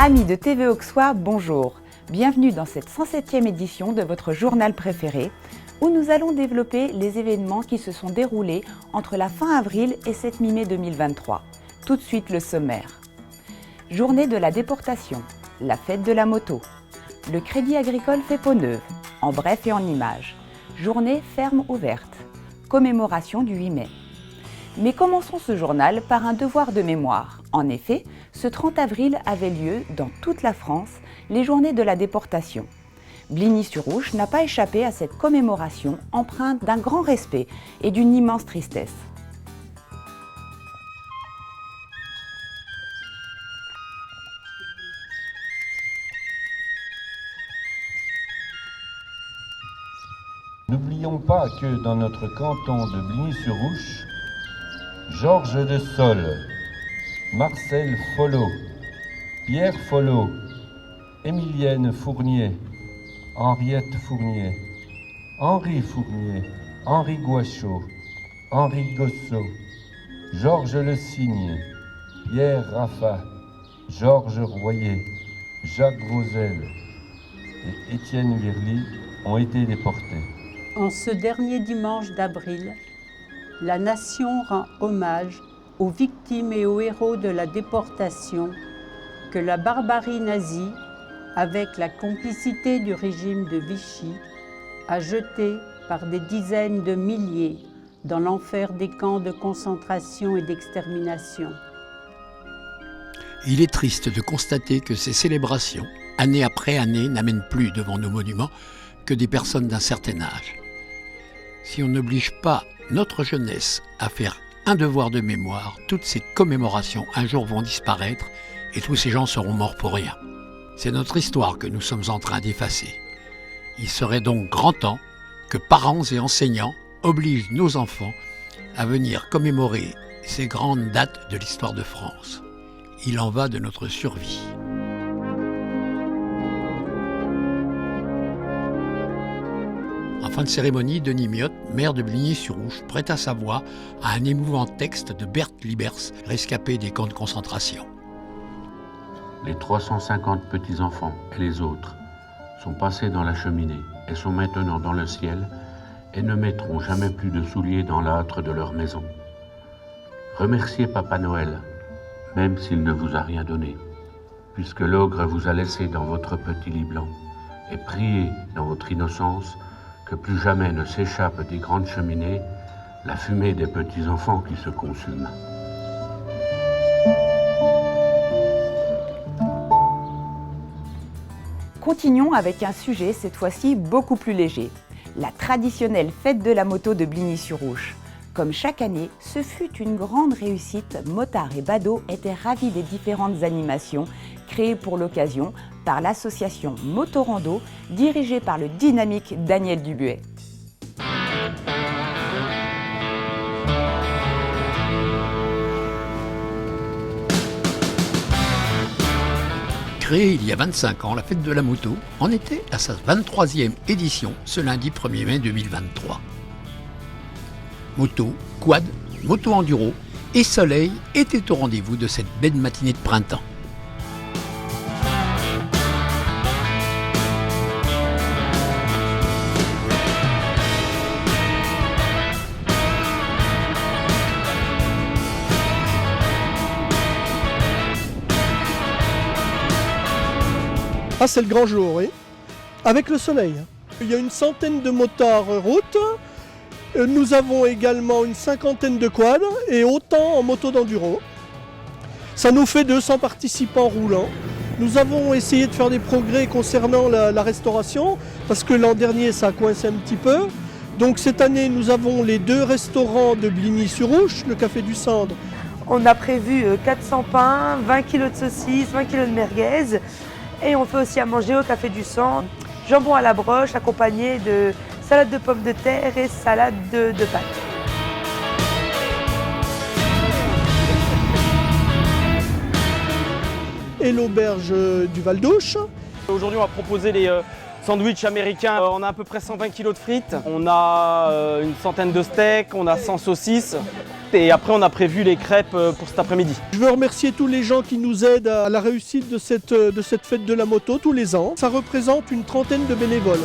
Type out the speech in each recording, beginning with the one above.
Amis de TV Auxois, bonjour. Bienvenue dans cette 107e édition de votre journal préféré, où nous allons développer les événements qui se sont déroulés entre la fin avril et cette mi-mai 2023. Tout de suite le sommaire. Journée de la déportation, la fête de la moto, le Crédit Agricole fait peau neuve, en bref et en images, journée ferme ouverte, commémoration du 8 mai. Mais commençons ce journal par un devoir de mémoire. En effet, ce 30 avril avait lieu, dans toute la France, les journées de la déportation. Bligny-sur-Ouche n'a pas échappé à cette commémoration empreinte d'un grand respect et d'une immense tristesse. N'oublions pas que dans notre canton de Bligny-sur-Ouche, Georges de Sol, Marcel Follot, Pierre Follot, Émilienne Fournier, Henriette Fournier, Henri Fournier, Henri Gouachaud, Henri Gossot, Georges Le Cygne, Pierre Raffa, Georges Royer, Jacques Vauzel et Étienne Virly ont été déportés. En ce dernier dimanche d'avril, la nation rend hommage aux victimes et aux héros de la déportation que la barbarie nazie, avec la complicité du régime de Vichy, a jeté par des dizaines de milliers dans l'enfer des camps de concentration et d'extermination. Il est triste de constater que ces célébrations, année après année, n'amènent plus devant nos monuments que des personnes d'un certain âge. Si on n'oblige pas notre jeunesse à faire un devoir de mémoire, toutes ces commémorations un jour vont disparaître et tous ces gens seront morts pour rien. C'est notre histoire que nous sommes en train d'effacer. Il serait donc grand temps que parents et enseignants obligent nos enfants à venir commémorer ces grandes dates de l'histoire de France. Il en va de notre survie. En fin de cérémonie, Denis Miotte, maire de Bligny-sur-Ouche, prêta sa voix à un émouvant texte de Berthe Libers, rescapé des camps de concentration. Les 350 petits-enfants et les autres sont passés dans la cheminée et sont maintenant dans le ciel et ne mettront jamais plus de souliers dans l'âtre de leur maison. Remerciez Papa Noël, même s'il ne vous a rien donné, puisque l'ogre vous a laissé dans votre petit lit blanc, et priez dans votre innocence que plus jamais ne s'échappe des grandes cheminées la fumée des petits-enfants qui se consument. Continuons avec un sujet cette fois-ci beaucoup plus léger, la traditionnelle fête de la moto de Bligny-sur-Ouche. Comme chaque année, ce fut une grande réussite. Motards et badauds étaient ravis des différentes animations créées pour l'occasion par l'association Motorando, dirigée par le dynamique Daniel Dubuet. Créée il y a 25 ans, la fête de la moto en était à sa 23e édition ce lundi 1er mai 2023. Moto, quad, moto enduro et soleil étaient au rendez-vous de cette belle matinée de printemps. Ah, c'est le grand jour, oui. Avec le soleil. Il y a une centaine de motards route. Nous avons également une cinquantaine de quads et autant en moto d'enduro. Ça nous fait 200 participants roulants. Nous avons essayé de faire des progrès concernant la restauration parce que l'an dernier ça a coincé un petit peu. Donc cette année nous avons les 2 restaurants de Bligny-sur-Ouche, le Café du Cendre. On a prévu 400 pains, 20 kg de saucisses, 20 kg de merguez et on fait aussi à manger au Café du Cendre. Jambon à la broche accompagné de salade de pommes de terre et salade de pâtes. Et l'auberge du Val-d'Ouche. Aujourd'hui, on va proposer les sandwichs américains. On a à peu près 120 kg de frites. On a une centaine de steaks, on a 100 saucisses. et après on a prévu les crêpes pour cet après-midi. Je veux remercier tous les gens qui nous aident à la réussite de cette fête de la moto tous les ans. Ça représente une trentaine de bénévoles.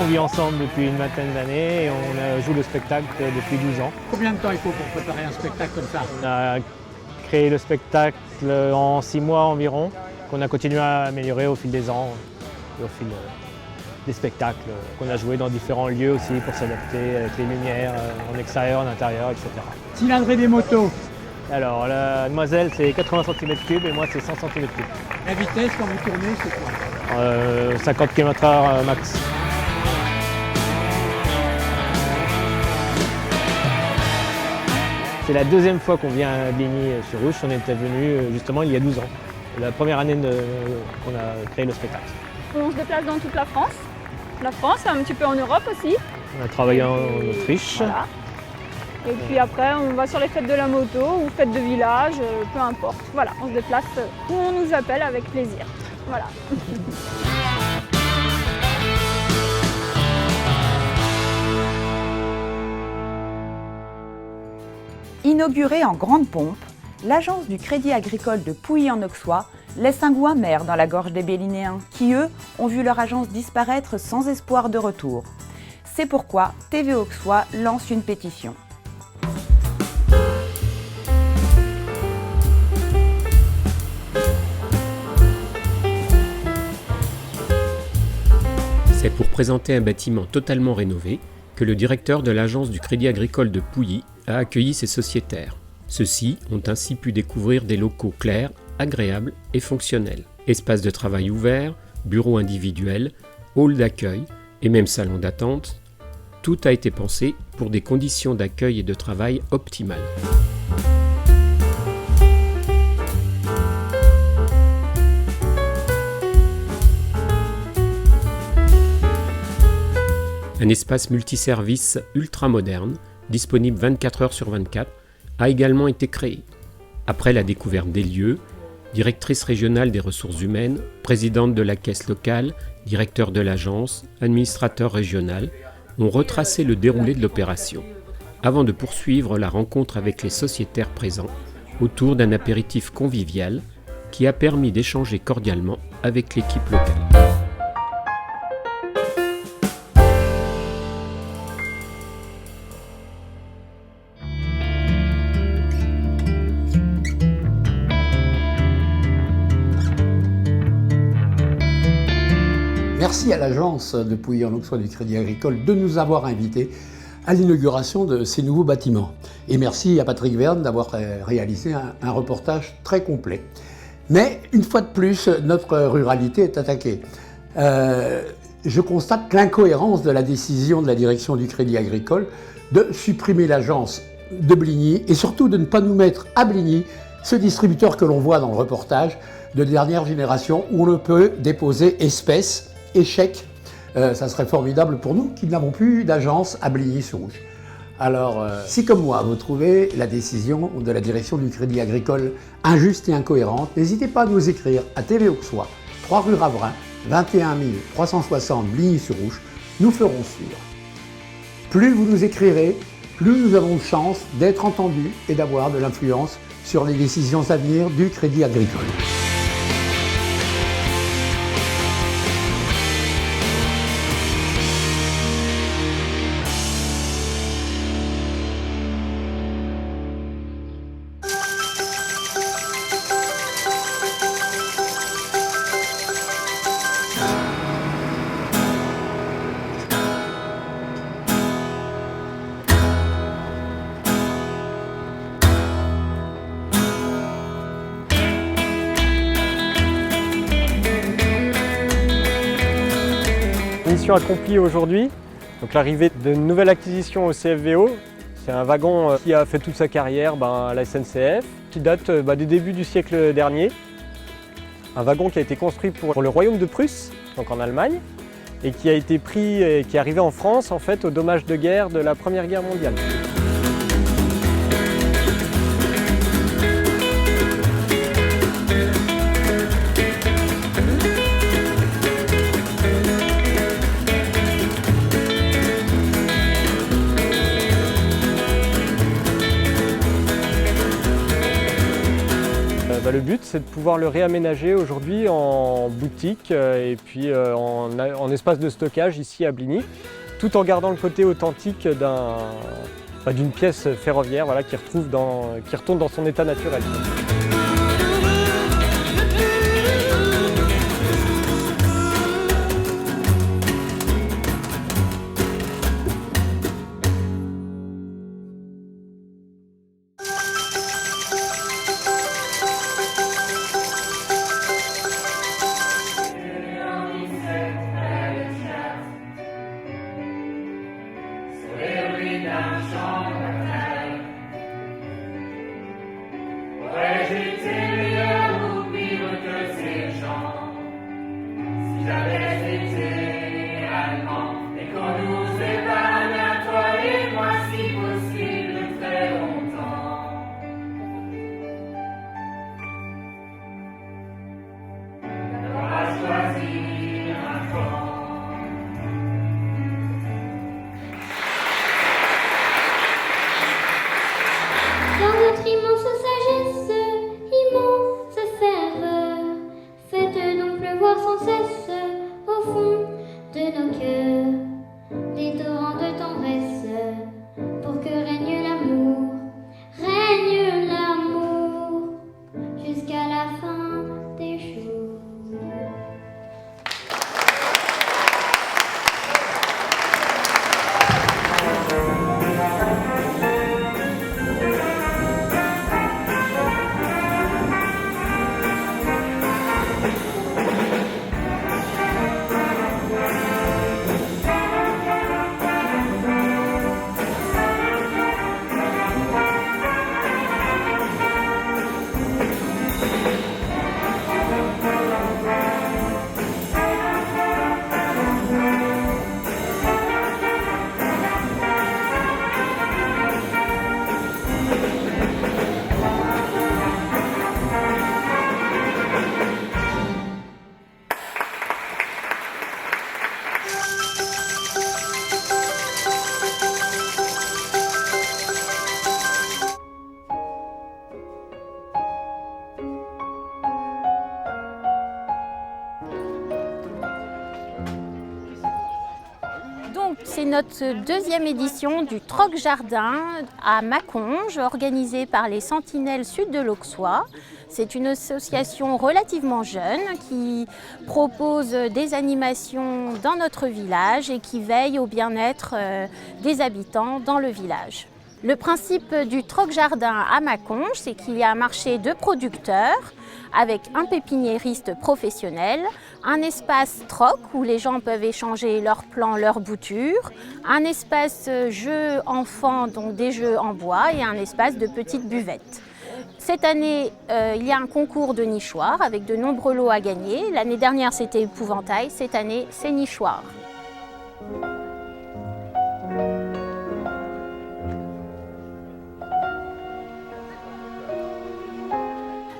On vit ensemble depuis une vingtaine d'années et on joue le spectacle depuis 12 ans. Combien de temps il faut pour préparer un spectacle comme ça? On a créé le spectacle en 6 mois environ, qu'on a continué à améliorer au fil des ans, et au fil des spectacles qu'on a joué dans différents lieux aussi pour s'adapter avec les lumières en extérieur, en intérieur, etc. Cylindrée des motos. Alors la demoiselle c'est 80 cm3 et moi c'est 100 cm3. La vitesse quand vous tournez, c'est quoi? 50 km/h max. C'est la deuxième fois qu'on vient à Bligny-sur-Ouche. On était venu justement il y a 12 ans. La première année qu'on a créé le spectacle. On se déplace dans toute la France, un petit peu en Europe aussi. On a travaillé en Autriche. Voilà. Et puis après, on va sur les fêtes de la moto ou fêtes de village, peu importe. Voilà, on se déplace où on nous appelle avec plaisir. Voilà. Inaugurée en grande pompe, l'agence du Crédit Agricole de Pouilly-en-Auxois laisse un goût amer dans la gorge des Bellinéens qui, eux, ont vu leur agence disparaître sans espoir de retour. C'est pourquoi TV Auxois lance une pétition. C'est pour présenter un bâtiment totalement rénové que le directeur de l'agence du Crédit Agricole de Pouilly a accueilli ses sociétaires. Ceux-ci ont ainsi pu découvrir des locaux clairs, agréables et fonctionnels. Espaces de travail ouverts, bureaux individuels, halls d'accueil et même salons d'attente. Tout a été pensé pour des conditions d'accueil et de travail optimales. Un espace multiservice ultra moderne, disponible 24 heures sur 24, a également été créé. Après la découverte des lieux, directrice régionale des ressources humaines, présidente de la caisse locale, directeur de l'agence, administrateur régional, ont retracé le déroulé de l'opération, avant de poursuivre la rencontre avec les sociétaires présents autour d'un apéritif convivial qui a permis d'échanger cordialement avec l'équipe locale. Merci à l'agence de Pouilly-en-Auxois du Crédit Agricole de nous avoir invités à l'inauguration de ces nouveaux bâtiments. Et merci à Patrick Verne d'avoir réalisé un reportage très complet. Mais une fois de plus, notre ruralité est attaquée. Je constate l'incohérence de la décision de la direction du Crédit Agricole de supprimer l'agence de Bligny et surtout de ne pas nous mettre à Bligny ce distributeur que l'on voit dans le reportage de dernière génération où on peut déposer espèces et chèques. Ça serait formidable pour nous qui n'avons plus d'agence à Bligny-sur-Ouche. Alors, si comme moi, vous trouvez la décision de la direction du Crédit Agricole injuste et incohérente, n'hésitez pas à nous écrire à TV Auxois, 3 rue Ravrin, 21 360 Bligny-sur-Ouche. Nous ferons suivre. Plus vous nous écrirez, plus nous avons de chance d'être entendus et d'avoir de l'influence sur les décisions à venir du Crédit Agricole. Mission accomplie aujourd'hui, donc l'arrivée d'une nouvelle acquisition au CFVO. C'est un wagon qui a fait toute sa carrière à la SNCF, qui date des débuts du siècle dernier. Un wagon qui a été construit pour le royaume de Prusse, donc en Allemagne, et qui a été pris et qui est arrivé en France en fait aux dommages de guerre de la Première Guerre mondiale. Le but, c'est de pouvoir le réaménager aujourd'hui en boutique et puis en espace de stockage ici à Bligny, tout en gardant le côté authentique d'une pièce ferroviaire qui retourne dans son état naturel. C'est notre deuxième édition du Troc Jardin à Maconge, organisée par les Sentinelles Sud de l'Auxois. C'est une association relativement jeune qui propose des animations dans notre village et qui veille au bien-être des habitants dans le village. Le principe du Troc Jardin à Maconge, c'est qu'il y a un marché de producteurs avec un pépiniériste professionnel, un espace troc où les gens peuvent échanger leurs plants, leurs boutures, un espace jeux enfants, donc des jeux en bois, et un espace de petites buvettes. Cette année, il y a un concours de nichoirs avec de nombreux lots à gagner. L'année dernière, c'était épouvantail. Cette année, c'est nichoirs.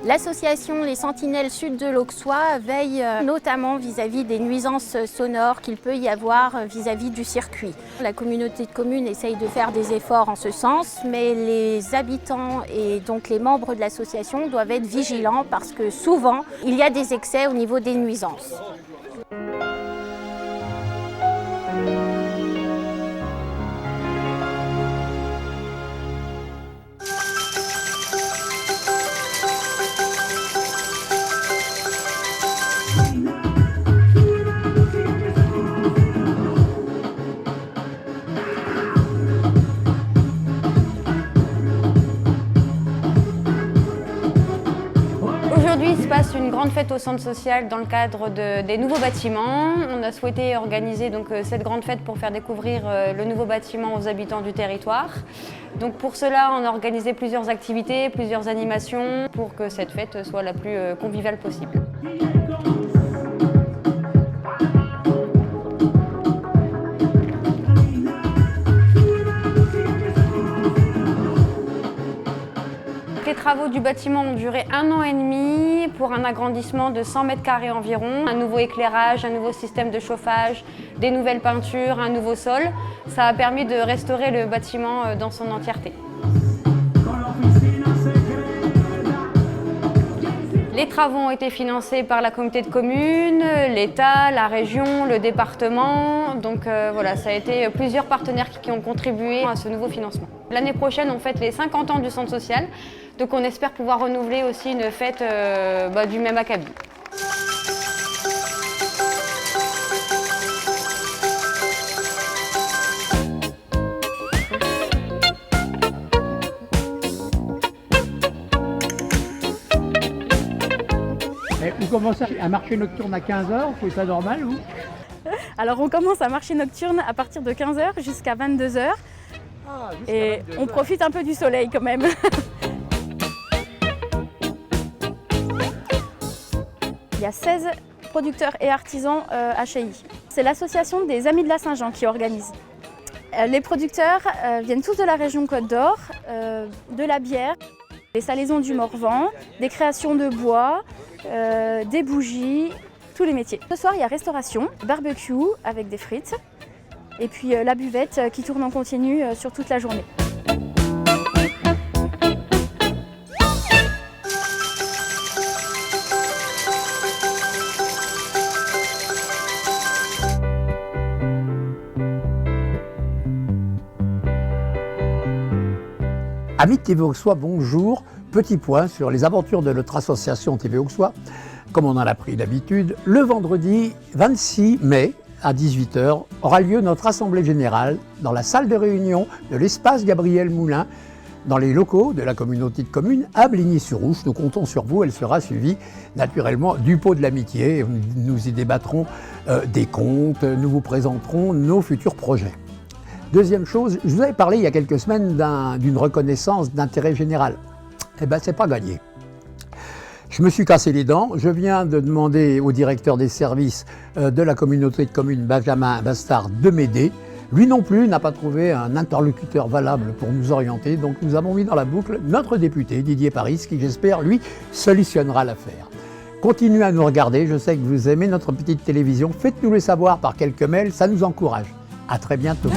L'association Les Sentinelles Sud de l'Auxois veille notamment vis-à-vis des nuisances sonores qu'il peut y avoir vis-à-vis du circuit. La communauté de communes essaye de faire des efforts en ce sens, mais les habitants et donc les membres de l'association doivent être vigilants parce que souvent, il y a des excès au niveau des nuisances. Aujourd'hui, il se passe une grande fête au centre social dans le cadre des nouveaux bâtiments. On a souhaité organiser donc cette grande fête pour faire découvrir le nouveau bâtiment aux habitants du territoire. Donc pour cela, on a organisé plusieurs activités, plusieurs animations pour que cette fête soit la plus conviviale possible. travaux du bâtiment ont duré 1 an et demi pour un agrandissement de 100 mètres carrés environ. Un nouveau éclairage, un nouveau système de chauffage, des nouvelles peintures, un nouveau sol. Ça a permis de restaurer le bâtiment dans son entièreté. Les travaux ont été financés par la communauté de communes, l'État, la région, le département. Donc voilà, ça a été plusieurs partenaires qui ont contribué à ce nouveau financement. L'année prochaine, on fête les 50 ans du centre social. Donc on espère pouvoir renouveler aussi une fête du même acabit. Vous commencez un marché nocturne à 15h, vous trouvez ça normal ou? Alors on commence un marché nocturne à partir de 15h jusqu'à 22h. Et on profite un peu du soleil quand même. Il y a 16 producteurs et artisans HI. C'est l'association des Amis de la Saint-Jean qui organise. Les producteurs viennent tous de la région Côte d'Or, de la bière, des salaisons du Morvan, des créations de bois, des bougies, tous les métiers. Ce soir, il y a restauration, barbecue avec des frites et puis la buvette qui tourne en continu sur toute la journée. Amis de TV Auxois, bonjour. Petit point sur les aventures de notre association TV Auxois. Comme on en a pris l'habitude, le vendredi 26 mai à 18h aura lieu notre assemblée générale dans la salle de réunion de l'espace Gabriel Moulin, dans les locaux de la communauté de communes à Bligny-sur-Ouche. Nous comptons sur vous, elle sera suivie naturellement du pot de l'amitié. Nous y débattrons des comptes, nous vous présenterons nos futurs projets. Deuxième chose, je vous avais parlé il y a quelques semaines d'une reconnaissance d'intérêt général. Eh bien, c'est pas gagné. Je me suis cassé les dents. Je viens de demander au directeur des services de la communauté de communes, Benjamin Bastard, de m'aider. Lui non plus n'a pas trouvé un interlocuteur valable pour nous orienter. Donc nous avons mis dans la boucle notre député, Didier Paris, qui j'espère, lui, solutionnera l'affaire. Continuez à nous regarder. Je sais que vous aimez notre petite télévision. Faites-nous le savoir par quelques mails, ça nous encourage. À très bientôt.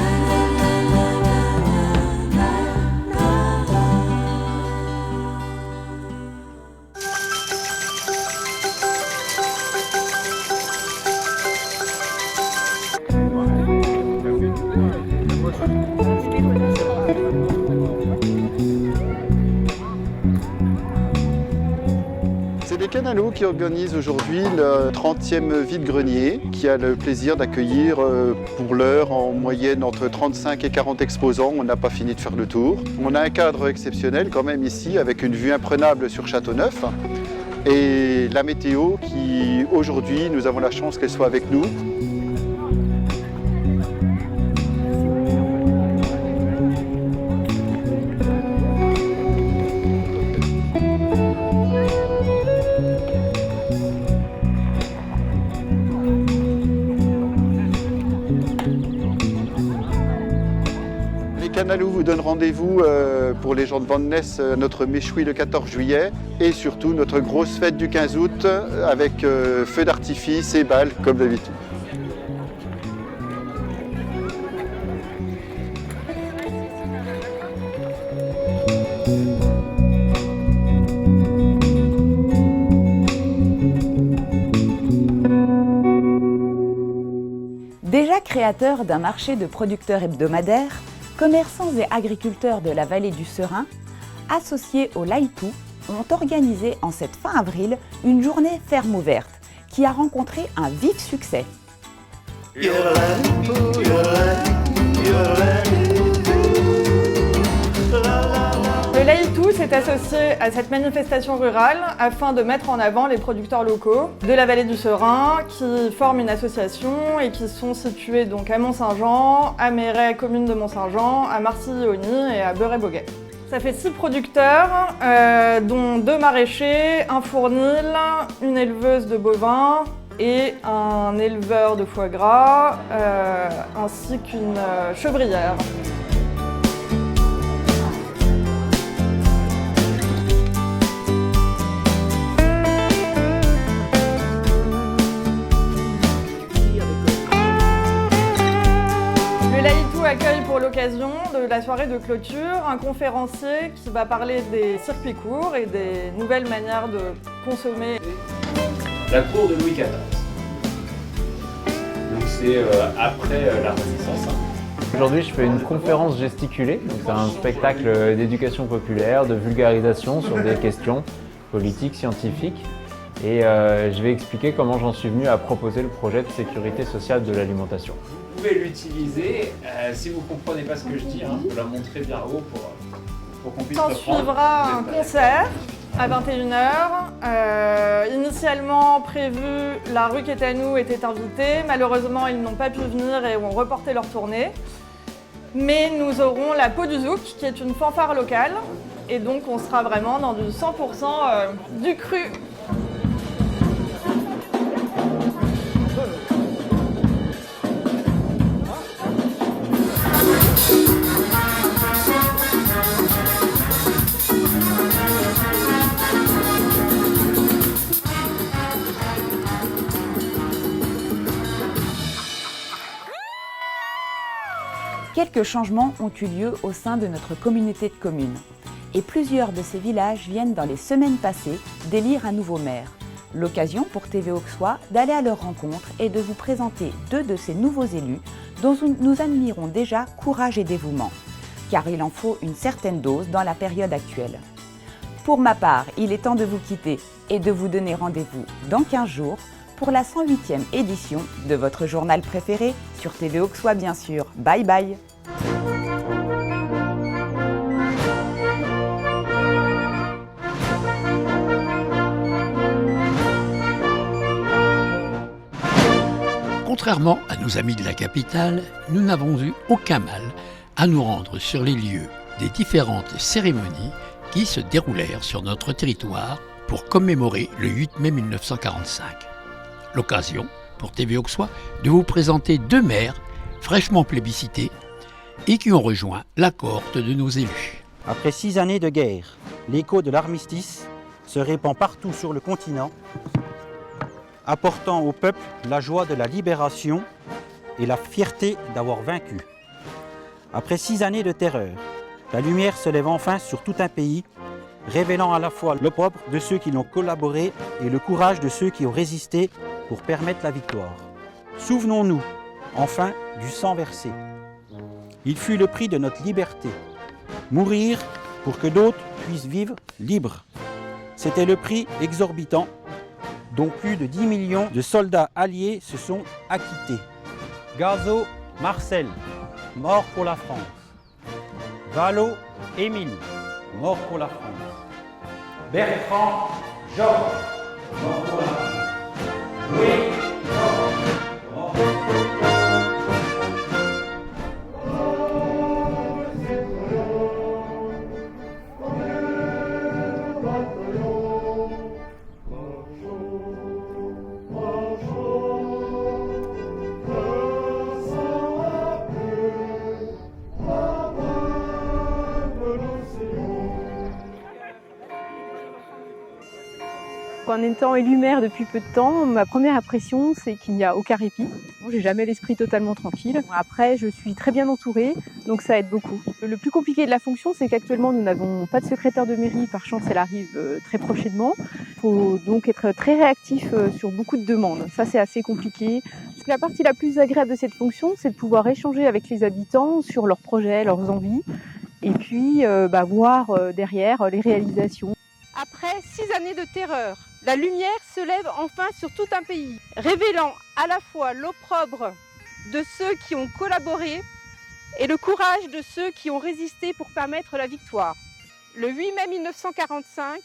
C'est les Canalos qui organisent aujourd'hui le 30e vide-grenier qui a le plaisir d'accueillir pour l'heure en moyenne entre 35 et 40 exposants. On n'a pas fini de faire le tour. On a un cadre exceptionnel quand même ici avec une vue imprenable sur Châteauneuf et la météo qui aujourd'hui nous avons la chance qu'elle soit avec nous. Canalos vous donne rendez-vous pour les gens de Vannes, notre méchoui le 14 juillet et surtout notre grosse fête du 15 août avec feux d'artifice et balles comme d'habitude. Déjà créateur d'un marché de producteurs hebdomadaires, commerçants et agriculteurs de la vallée du Serein, associés au Laïtou, ont organisé en cette fin avril une journée ferme ouverte qui a rencontré un vif succès. Le Laïtou s'est associé à cette manifestation rurale afin de mettre en avant les producteurs locaux de la vallée du Serein qui forment une association et qui sont situés donc à Mont-Saint-Jean, à Méret, commune de Mont-Saint-Jean, à Marcilly-Ogny et à Beuret-Boguet. Ça fait 6 producteurs, dont 2 maraîchers, un fournil, une éleveuse de bovins et un éleveur de foie gras, ainsi qu'une chevrière. accueille pour l'occasion de la soirée de clôture un conférencier qui va parler des circuits courts et des nouvelles manières de consommer. La cour de Louis XIV. Donc c'est après la Renaissance. Aujourd'hui, je fais une conférence gesticulée. C'est un spectacle d'éducation populaire, de vulgarisation sur des questions politiques, scientifiques. Et je vais expliquer comment j'en suis venu à proposer le projet de sécurité sociale de l'alimentation. Vous pouvez l'utiliser. Si vous ne comprenez pas ce que je dis, je vous la montrer bien haut pour qu'on puisse S'en reprendre. suivra un concert à 21h. Initialement prévu, la rue Quétanou était invitée. Malheureusement, ils n'ont pas pu venir et ont reporté leur tournée. Mais nous aurons la Peau du Zouk, qui est une fanfare locale. Et donc, on sera vraiment dans du 100% du cru. Quelques changements ont eu lieu au sein de notre communauté de communes. Et plusieurs de ces villages viennent dans les semaines passées d'élire un nouveau maire. L'occasion pour TV Auxois d'aller à leur rencontre et de vous présenter 2 de ces nouveaux élus dont nous admirons déjà courage et dévouement. Car il en faut une certaine dose dans la période actuelle. Pour ma part, il est temps de vous quitter et de vous donner rendez-vous dans 15 jours pour la 108e édition de votre journal préféré, sur TV Auxois bien sûr. Bye bye. Contrairement à nos amis de la capitale, nous n'avons eu aucun mal à nous rendre sur les lieux des différentes cérémonies qui se déroulèrent sur notre territoire pour commémorer le 8 mai 1945. L'occasion, pour TV Auxois, de vous présenter 2 maires fraîchement plébiscités et qui ont rejoint la cohorte de nos élus. Après 6 années de guerre, l'écho de l'armistice se répand partout sur le continent, apportant au peuple la joie de la libération et la fierté d'avoir vaincu. Après 6 années de terreur, la lumière se lève enfin sur tout un pays, révélant à la fois l'opprobre de ceux qui l'ont collaboré et le courage de ceux qui ont résisté pour permettre la victoire. Souvenons-nous, enfin, du sang versé. Il fut le prix de notre liberté. Mourir pour que d'autres puissent vivre libres. C'était le prix exorbitant dont plus de 10 millions de soldats alliés se sont acquittés. Gazo Marcel, mort pour la France. Valo Émile, mort pour la France. Bertrand Georges, mort pour la France. Louis En étant élue maire depuis peu de temps, ma première impression c'est qu'il n'y a aucun répit. J'ai jamais l'esprit totalement tranquille. Après, je suis très bien entourée, donc ça aide beaucoup. Le plus compliqué de la fonction, c'est qu'actuellement nous n'avons pas de secrétaire de mairie, par chance elle arrive très prochainement. Il faut donc être très réactif sur beaucoup de demandes. Ça c'est assez compliqué. La partie la plus agréable de cette fonction, c'est de pouvoir échanger avec les habitants sur leurs projets, leurs envies, et puis voir derrière les réalisations. Après 6 années de terreur, la lumière se lève enfin sur tout un pays, révélant à la fois l'opprobre de ceux qui ont collaboré et le courage de ceux qui ont résisté pour permettre la victoire. Le 8 mai 1945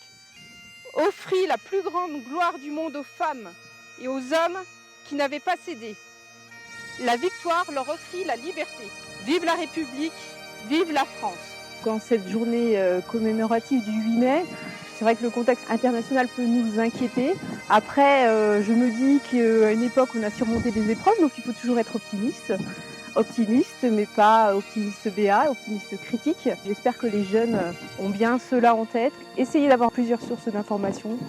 offrit la plus grande gloire du monde aux femmes et aux hommes qui n'avaient pas cédé. La victoire leur offrit la liberté. Vive la République, vive la France. Quand cette journée commémorative du 8 mai, c'est vrai que le contexte international peut nous inquiéter. Après, je me dis qu'à une époque, on a surmonté des épreuves, donc il faut toujours être optimiste. Optimiste, mais pas optimiste BA, optimiste critique. J'espère que les jeunes ont bien cela en tête. Essayez d'avoir plusieurs sources d'informations.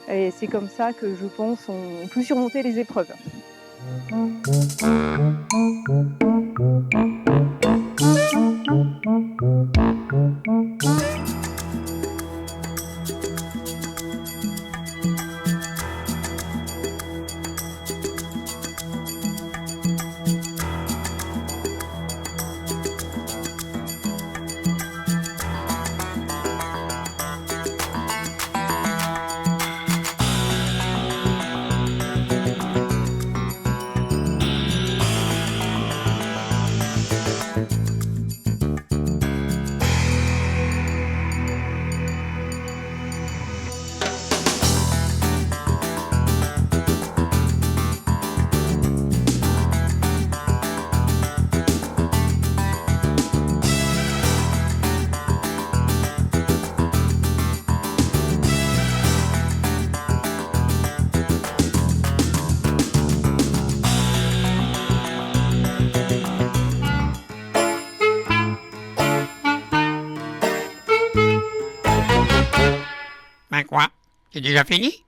Et c'est comme ça que je pense on peut surmonter les épreuves. Ben quoi? C'est déjà fini?